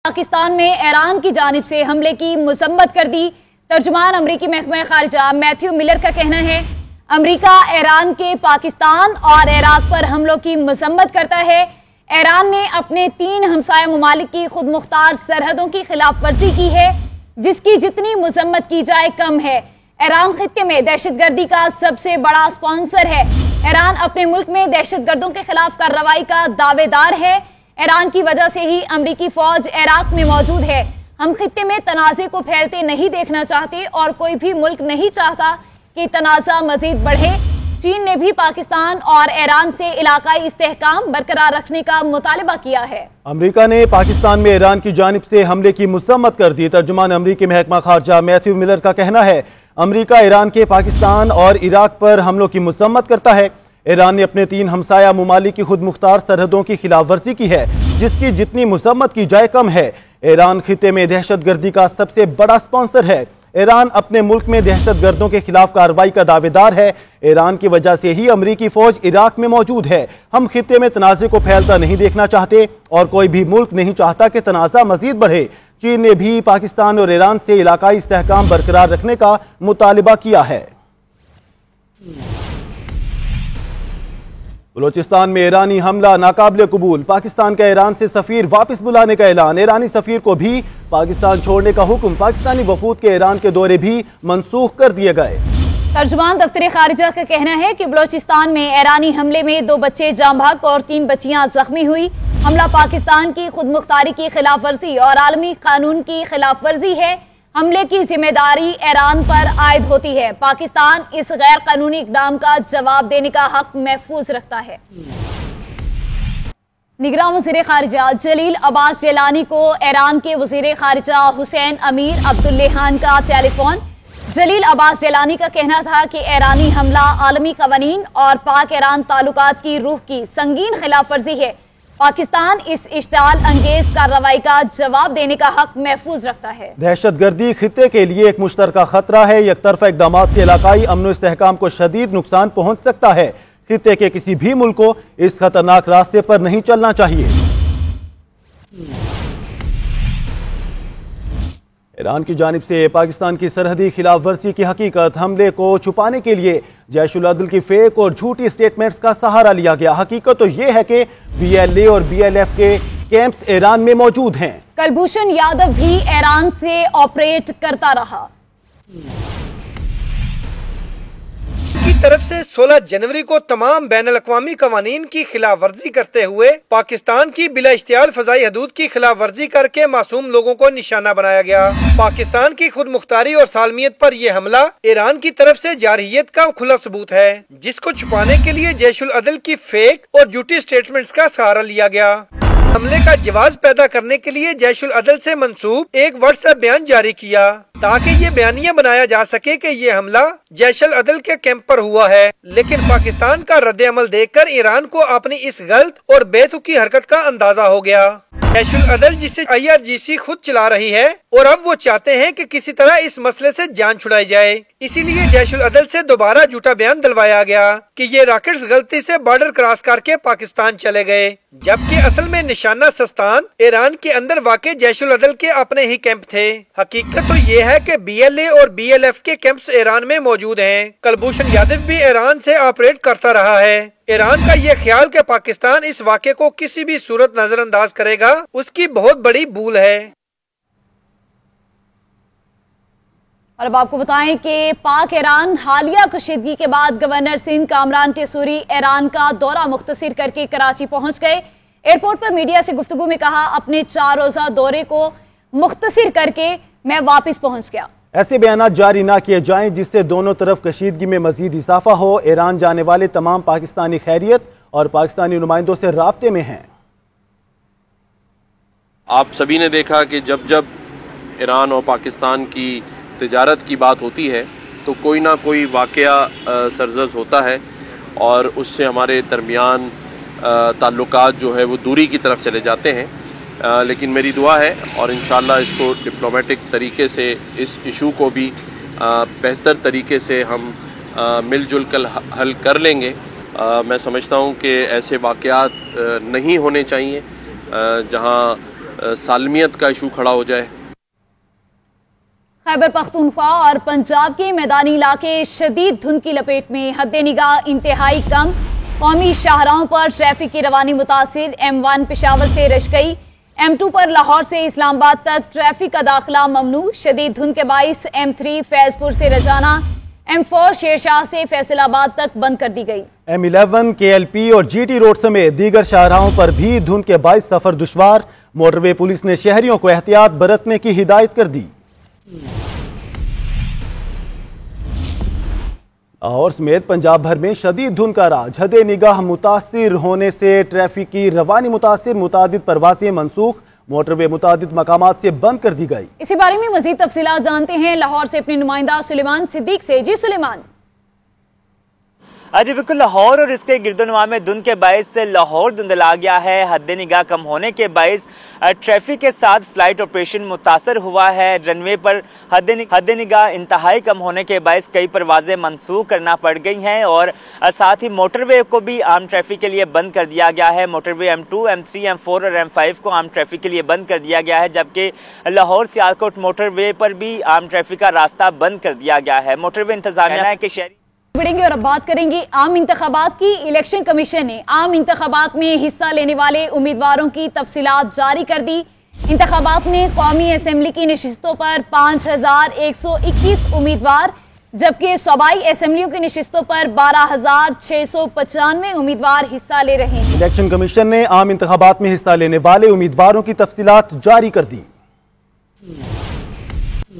پاکستان میں ایران کی جانب سے حملے کی مذمت کر دی۔ ترجمان امریکی محکمہ خارجہ میتھیو ملر کا کہنا ہے امریکہ ایران کے پاکستان اور عراق پر حملوں کی مذمت کرتا ہے۔ ایران نے اپنے 3 ہمسایہ ممالک کی خود مختار سرحدوں کی خلاف ورزی کی ہے، جس کی جتنی مذمت کی جائے کم ہے۔ ایران خطے میں دہشت گردی کا سب سے بڑا اسپانسر ہے۔ ایران اپنے ملک میں دہشت گردوں کے خلاف کارروائی کا دعوے دار ہے۔ ایران کی وجہ سے ہی امریکی فوج عراق میں موجود ہے۔ ہم خطے میں تنازع کو پھیلتے نہیں دیکھنا چاہتے اور کوئی بھی ملک نہیں چاہتا کہ تنازع مزید بڑھے۔ چین نے بھی پاکستان اور ایران سے علاقائی استحکام برقرار رکھنے کا مطالبہ کیا ہے۔ امریکہ نے پاکستان میں ایران کی جانب سے حملے کی مذمت کر دی۔ ترجمان امریکی محکمہ خارجہ میتھیو ملر کا کہنا ہے امریکہ ایران کے پاکستان اور عراق پر حملوں کی مذمت کرتا ہے۔ ایران نے اپنے 3 ہمسایہ ممالک کی خود مختار سرحدوں کی خلاف ورزی کی ہے، جس کی جتنی مذمت کی جائے کم ہے۔ ایران خطے میں دہشت گردی کا سب سے بڑا اسپانسر ہے۔ ایران اپنے ملک میں دہشت گردوں کے خلاف کارروائی کا دعوے دار ہے۔ ایران کی وجہ سے ہی امریکی فوج عراق میں موجود ہے۔ ہم خطے میں تنازع کو پھیلتا نہیں دیکھنا چاہتے اور کوئی بھی ملک نہیں چاہتا کہ تنازع مزید بڑھے۔ چین نے بھی پاکستان اور ایران سے علاقائی استحکام برقرار رکھنے کا مطالبہ کیا ہے۔ بلوچستان میں ایرانی حملہ ناقابل قبول، پاکستان کا ایران سے سفیر واپس بلانے کا اعلان، ایرانی سفیر کو بھی پاکستان چھوڑنے کا حکم، پاکستانی وفود کے ایران کے دورے بھی منسوخ کر دیے گئے۔ ترجمان دفتر خارجہ کا کہنا ہے کہ بلوچستان میں ایرانی حملے میں 2 بچے جاں بحق اور 3 بچیاں زخمی ہوئی۔ حملہ پاکستان کی خود مختاری کی خلاف ورزی اور عالمی قانون کی خلاف ورزی ہے۔ حملے کی ذمہ داری ایران پر عائد ہوتی ہے۔ پاکستان اس غیر قانونی اقدام کا جواب دینے کا حق محفوظ رکھتا ہے۔ نگراں وزیر خارجہ جلیل عباس جیلانی کو ایران کے وزیر خارجہ حسین امیر عبداللہان کا ٹیلی فون۔ جلیل عباس جیلانی کا کہنا تھا کہ ایرانی حملہ عالمی قوانین اور پاک ایران تعلقات کی روح کی سنگین خلاف ورزی ہے۔ پاکستان اس اشتعال انگیز کارروائی کا جواب دینے کا حق محفوظ رکھتا ہے۔ دہشت گردی خطے کے لیے ایک مشترکہ خطرہ ہے۔ یک طرفہ اقدامات سے علاقائی امن و استحکام کو شدید نقصان پہنچ سکتا ہے۔ خطے کے کسی بھی ملک کو اس خطرناک راستے پر نہیں چلنا چاہیے۔ ایران کی جانب سے پاکستان کی سرحدی خلاف ورزی کی حقیقت، حملے کو چھپانے کے لیے جیش العدل کی فیک اور جھوٹی سٹیٹمنٹس کا سہارا لیا گیا۔ حقیقت تو یہ ہے کہ BLA اور BLF کے کیمپس ایران میں موجود ہیں۔ کلبھوشن یادو بھی ایران سے آپریٹ کرتا رہا۔ کی طرف سے 16 جنوری کو تمام بین الاقوامی قوانین کی خلاف ورزی کرتے ہوئے پاکستان کی بلا اشتعال فضائی حدود کی خلاف ورزی کر کے معصوم لوگوں کو نشانہ بنایا گیا۔ پاکستان کی خود مختاری اور سالمیت پر یہ حملہ ایران کی طرف سے جارحیت کا کھلا ثبوت ہے، جس کو چھپانے کے لیے جیش العدل کی فیک اور جھوٹی سٹیٹمنٹس کا سہارا لیا گیا۔ حملے کا جواز پیدا کرنے کے لیے جیش العدل سے منسوب ایک واٹس ایپ بیان جاری کیا تاکہ یہ بیانیہ بنایا جا سکے کہ یہ حملہ جیش العدل کے کیمپ پر ہوا ہے، لیکن پاکستان کا رد عمل دیکھ کر ایران کو اپنی اس غلط اور بے تکی حرکت کا اندازہ ہو گیا۔ جیش العدل جسے IRGC خود چلا رہی ہے اور اب وہ چاہتے ہیں کہ کسی طرح اس مسئلے سے جان چھڑائی جائے، اسی لیے جیش العدل سے دوبارہ جھوٹا بیان دلوایا گیا کہ یہ راکٹس غلطی سے بارڈر کراس کر کے پاکستان چلے گئے، جبکہ اصل میں نشانہ سستان ایران کے اندر واقع جیش العدل کے اپنے ہی کیمپ تھے۔ حقیقت تو یہ ہے کہ BLA اور BLF کے کیمپس ایران میں موجود ہیں۔ کلبھوشن یادو بھی ایران سے آپریٹ کرتا رہا ہے۔ ایران کا یہ خیال کہ پاکستان اس واقعے کو کسی بھی صورت نظر انداز کرے گا، اس کی بہت بڑی بھول ہے۔ اور اب آپ کو بتائیں کہ پاک ایران حالیہ کشیدگی کے بعد گورنر سندھ کامران ٹیسوری ایران کا دورہ مختصر کر کے کراچی پہنچ گئے۔ ایئرپورٹ پر میڈیا سے گفتگو میں کہا اپنے 4 روزہ دورے کو مختصر کر کے میں واپس پہنچ گیا۔ ایسے بیانات جاری نہ کیے جائیں جس سے دونوں طرف کشیدگی میں مزید اضافہ ہو۔ ایران جانے والے تمام پاکستانی خیریت اور پاکستانی نمائندوں سے رابطے میں ہیں۔ آپ سبھی نے دیکھا کہ جب ایران اور پاکستان کی تجارت کی بات ہوتی ہے تو کوئی نہ کوئی واقعہ سرزد ہوتا ہے اور اس سے ہمارے درمیان تعلقات جو ہے وہ دوری کی طرف چلے جاتے ہیں، لیکن میری دعا ہے اور انشاءاللہ اس کو ڈپلومیٹک طریقے سے اس ایشو کو بھی بہتر طریقے سے ہم مل جل کر حل کر لیں گے۔ میں سمجھتا ہوں کہ ایسے واقعات نہیں ہونے چاہیے جہاں सालमियत का इशू खड़ा हो जाए। खैबर पख्तूनख्वा और पंजाब के मैदानी इलाके शदीद धुंध की लपेट में, हद निगाह इंतहाई कम। कौमी शाहराहों पर ट्रैफिक की रवानी मुतासिर। M1 पेशावर से रशकई, M2 पर लाहौर से इस्लामाबाद तक ट्रैफिक का दाखिला ममनू। शदीद धुंध के बाइस M3 फैजपुर से रजाना, M4 शेरशाह से फैसलाबाद तक बंद कर दी गई। M11 KLP और GT रोड समेत दीगर शाहराहों पर भी धुंध के बाइस सफर दुश्वार। मोटरवे पुलिस ने शहरियों को एहतियात बरतने की हिदायत कर दी। और समेत पंजाब भर में शदीद धुंध का राज। हदे निगाह मुतासिर होने से ट्रैफिक की रवानी मुतासिर, मुतादिद परवाज़ें मनसूख, मोटरवे मुतादिद मकामात से बंद कर दी गई। इसी बारे में मजीद तफसीलात जानते हैं लाहौर से अपने नुमाइंदा सुलेमान सिद्दीक से। जी सुलेमान। जी बिल्कुल, लाहौर और इसके गिरदोनवा में धुंध के बायस से लाहौर धुंधला गया है। हद निगाह कम होने के बायस ट्रैफिक के साथ फ्लाइट ऑपरेशन मुतासर हुआ है। रनवे पर हद निगाह इंतहाई कम होने के बायस कई परवाजें मनसूख करना पड़ गई हैं और साथ ही मोटरवे को भी आम ट्रैफिक के लिए बंद कर दिया गया है। मोटरवे M2, M3, M4 और M5 को आम ट्रैफिक के लिए बंद कर दिया गया है, जबकि लाहौर सियालकोट मोटरवे पर भी आम ट्रैफिक का रास्ता बंद कर दिया गया है। मोटरवे इंतजामिया है कि शहरी बढ़ेंगे और अब बात करेंगे आम इंतखाबात की। इलेक्शन कमीशन ने आम इंतखाबात में हिस्सा लेने वाले उम्मीदवारों की तफसीलात जारी कर दी। इंतखाबात में कौमी असेंबली की नशिस्तों पर 5121 उम्मीदवार, जबकि सूबाई असेंबलियों की नशिस्तों पर 12695 उम्मीदवार हिस्सा ले रहे हैं। इलेक्शन कमीशन ने आम इंतखाबात में हिस्सा लेने वाले उम्मीदवारों की तफसीलात जारी कर दी।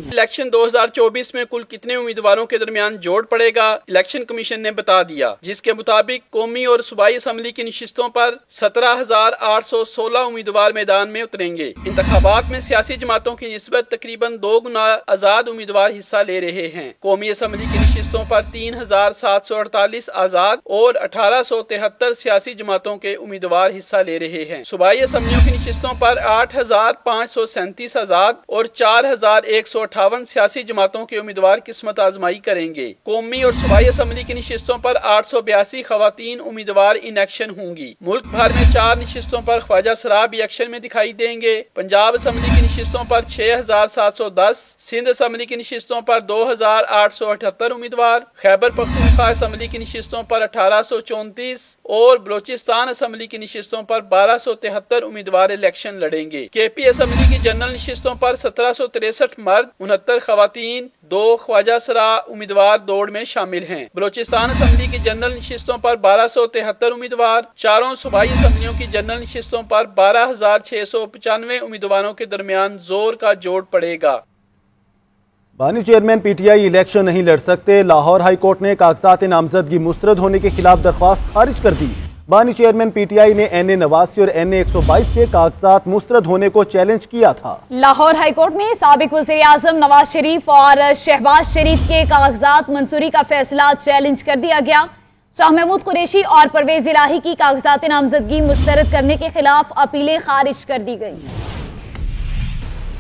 इलेक्शन 2024 में कुल कितने उम्मीदवारों के दरमियान जोड़ पड़ेगा, इलेक्शन कमीशन ने बता दिया, जिसके मुताबिक कौमी और सूबाई असेंबली की नशिस्तों पर 17,816 उम्मीदवार मैदान में उतरेंगे। इंतखाबात में सियासी जमातों की निस्बत तकरीबन 2 गुना आजाद उम्मीदवार हिस्सा ले रहे हैं। कौमी असेंबली की नशिस्तों पर 3,748 आजाद और 1873 सियासी जमातों के उम्मीदवार हिस्सा ले रहे हैं। सूबाई असेंबलियों की नशिस्तों पर 8,537 आजाद और 4,158 सियासी जमातों के उम्मीदवार किस्मत आजमाई करेंगे। कौमी और सूबाई असेंबली की नशिस्तों पर 882 खवातीन उम्मीदवार इन एक्शन होंगी। मुल्क भर में 4 नशिस्तों पर ख्वाजा सराब एक्शन में दिखाई देंगे। पंजाब असेंबली की नशिस्तों पर 6,710, सिंध असेंबली की नशिस्तों पर 2,878 उम्मीदवार, खैबर पख्तूनख्वा असेंबली की नशिस्तों पर 1834 और बलोचिस्तान असेंबली की नशिस्तों पर 1273 उम्मीदवार इलेक्शन लड़ेंगे। KP असेंबली की जनरल नशिस्तों पर 1763 मर्द, 69 खवातीन, 2 ख्वाजा सरा उम्मीदवार दौड़ में शामिल हैं। बलोचिस्तान असेंबली की जनरल नशिस्तों पर 1273 उम्मीदवार, चारों सूबाई असेंबलियों की जनरल नशिस्तों पर 12,695 उम्मीदवारों के दरमियान जोर का जोड़ पड़ेगा। बानी चेयरमैन PTI इलेक्शन नहीं लड़ सकते। लाहौर हाई कोर्ट ने कागजात नामजदगी मुस्तरद होने के खिलाफ दरख्वास्त खारिज कर दी। बानी चेयरमैन PTI ने NA89 और NA122 से कागजात मुस्तरद होने को चैलेंज किया था। लाहौर हाई कोर्ट ने साबिक वज़ीर आज़म नवाज शरीफ और शहबाज शरीफ के कागजात मंजूरी का फैसला चैलेंज कर दिया गया। शाह महमूद कुरैशी और परवेज इलाही की कागजात नामजदगी मुस्तरद करने के खिलाफ अपीलें खारिज कर दी गई।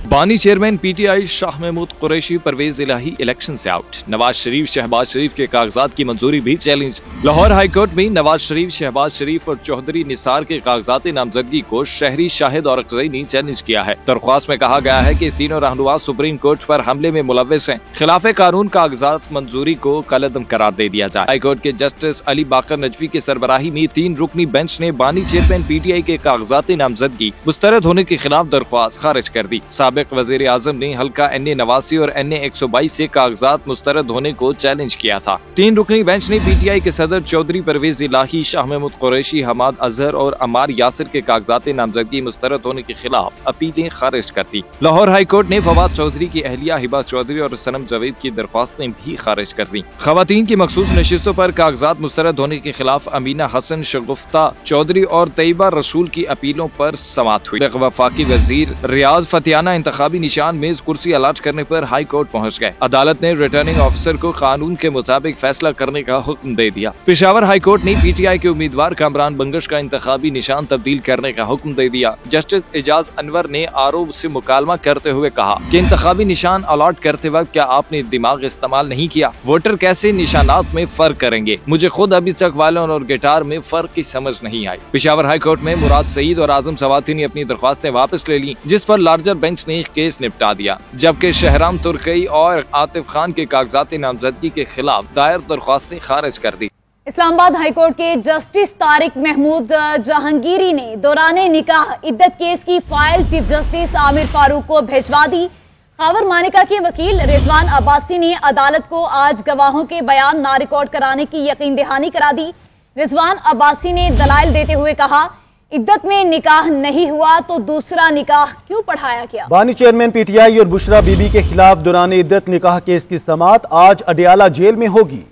बानी चेयरमैन PTI शाह महमूद कुरैशी परवेज इलाही इलेक्शन से आउट। नवाज शरीफ शहबाज शरीफ के कागजात की मंजूरी भी चैलेंज। लाहौर हाई कोर्ट में नवाज शरीफ, शहबाज शरीफ और चौधरी निसार के कागजात नामजदगी को शहरी शाहिद और अक्सई ने चैलेंज किया है। दरख्वास्त में कहा गया है कि तीनों रहनुमा सुप्रीम कोर्ट पर हमले में मुलव्विस हैं। खिलाफ कानून कागजात मंजूरी को कलअदम करार दे दिया जाए। हाई कोर्ट के जस्टिस अली बाकर नजवी की सरबराही में 3 रुकनी बेंच ने बानी चेयरमैन PTI के कागजात नामजदगी मुस्तरद होने के खिलाफ दरख्वास्त खारिज कर दी। साबिक वज़ीर आज़म ने हल्का NA89 और NA122 से कागजात मुस्तरद होने को चैलेंज किया था। 3 रुकनी बेंच ने PTI के सदर चौधरी परवेज इलाही, शाह महमूद कुरैशी, हमाद अजहर और अमार यासिर के कागजात नामजदगी मुस्तरद होने के खिलाफ अपीलें खारिज कर दी। लाहौर हाई कोर्ट ने फवाद चौधरी की अहलिया हिबा चौधरी और सनम जावेद की दरख्वास्तें भी खारिज कर दी। खवातीन की मखसूस नशिस्तों पर कागजात मुस्तरद होने के खिलाफ अमीना हसन, शगुफ्ता चौधरी और तैयबा रसूल की अपीलों पर समाअत हुई। वफाकी वजीर रियाज फतियाना इंतखाबी निशान मेज कुर्सी अलाट करने पर हाई कोर्ट पहुंच गए। अदालत ने रिटर्निंग ऑफिसर को कानून के मुताबिक फैसला करने का हुक्म दे दिया। पेशावर हाई कोर्ट ने PTI के उम्मीदवार कामरान बंगश का इंतखाबी निशान तब्दील करने का हुक्म दे दिया। जस्टिस एजाज अनवर ने आरोप से मुकालमा करते हुए कहा कि इंतखाबी निशान अलॉट करते वक्त क्या आपने दिमाग इस्तेमाल नहीं किया? वोटर कैसे निशानात में फर्क करेंगे? मुझे खुद अभी तक वायलिन और गिटार में फर्क की समझ नहीं आई। पेशावर हाई कोर्ट में मुराद सईद और आजम सवाती ने अपनी दरख्वास्तें वापस ले ली, जिस पर लार्जर बेंच ने केस निपटा दिया, जबकि शहराम तुर्की और आतिफ खान के कागजात नामजदगी के खिलाफ दायर दरख्वास्तें खारिज कर दी। इस्लामाबाद हाईकोर्ट के जस्टिस तारिक महमूद जहांगीरी ने दौराने निकाह इद्दत केस की file chief justice Aamir Farooq को भिजवा दी। खावर मानिका के वकील रिजवान अब्बासी ने अदालत को आज गवाहों के बयान ना रिकॉर्ड कराने की यकीन दहानी करा दी। रिजवान अब्बासी ने दलाइल देते हुए कहा, इद्दत में निकाह नहीं हुआ तो दूसरा निकाह क्यों पढ़ाया गया? बानी चेयरमैन PTI और बुशरा बीबी के खिलाफ दौरान इद्दत निकाह केस की समाअत आज अडियाला जेल में होगी।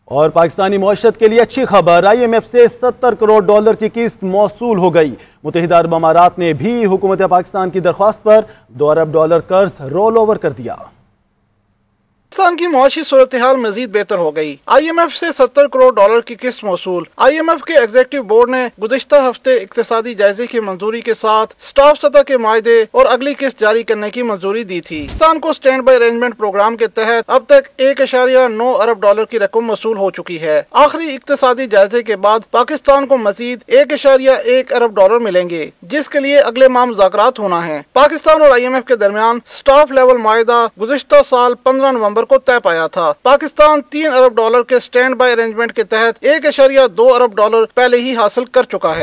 और पाकिस्तानी मौशत के लिए अच्छी खबर, IMF से $70 करोड़ की किस्त मौसूल हो गई। मुत्तहिदा अरब अमारात ने भी हुकूमत पाकिस्तान की दरख्वास्त पर $2 अरब कर्ज रोल ओवर कर दिया। पाकिस्तान की मुआशी सूरत हाल मजीद बेहतर हो गई। IMF से $70 करोड़ की किस्त मौसूल। IMF के एग्जीक्यूटिव बोर्ड ने गुज़िश्ता हफ्ते इक्तिसादी जायजे की मंजूरी के साथ स्टाफ सतह के मायदे और अगली किस्त जारी करने की मंजूरी दी थी। पाकिस्तान को स्टैंड बाई अरेंजमेंट प्रोग्राम के तहत अब तक $1.9 अरब की रकम मौसूल हो चुकी है। आखिरी इक्तिसादी जायजे के बाद पाकिस्तान को मजीद $1.1 अरब मिलेंगे, जिसके लिए अगले माह मुज़ाकरात होना है। पाकिस्तान और IMF के दरमियान स्टाफ लेवल मायदा गुज़िश्ता साल 15 नवंबर को तय पाया था। पाकिस्तान $3 अरब के स्टैंड बाय अरेंजमेंट के तहत $1.2 अरब पहले ही हासिल कर चुका है।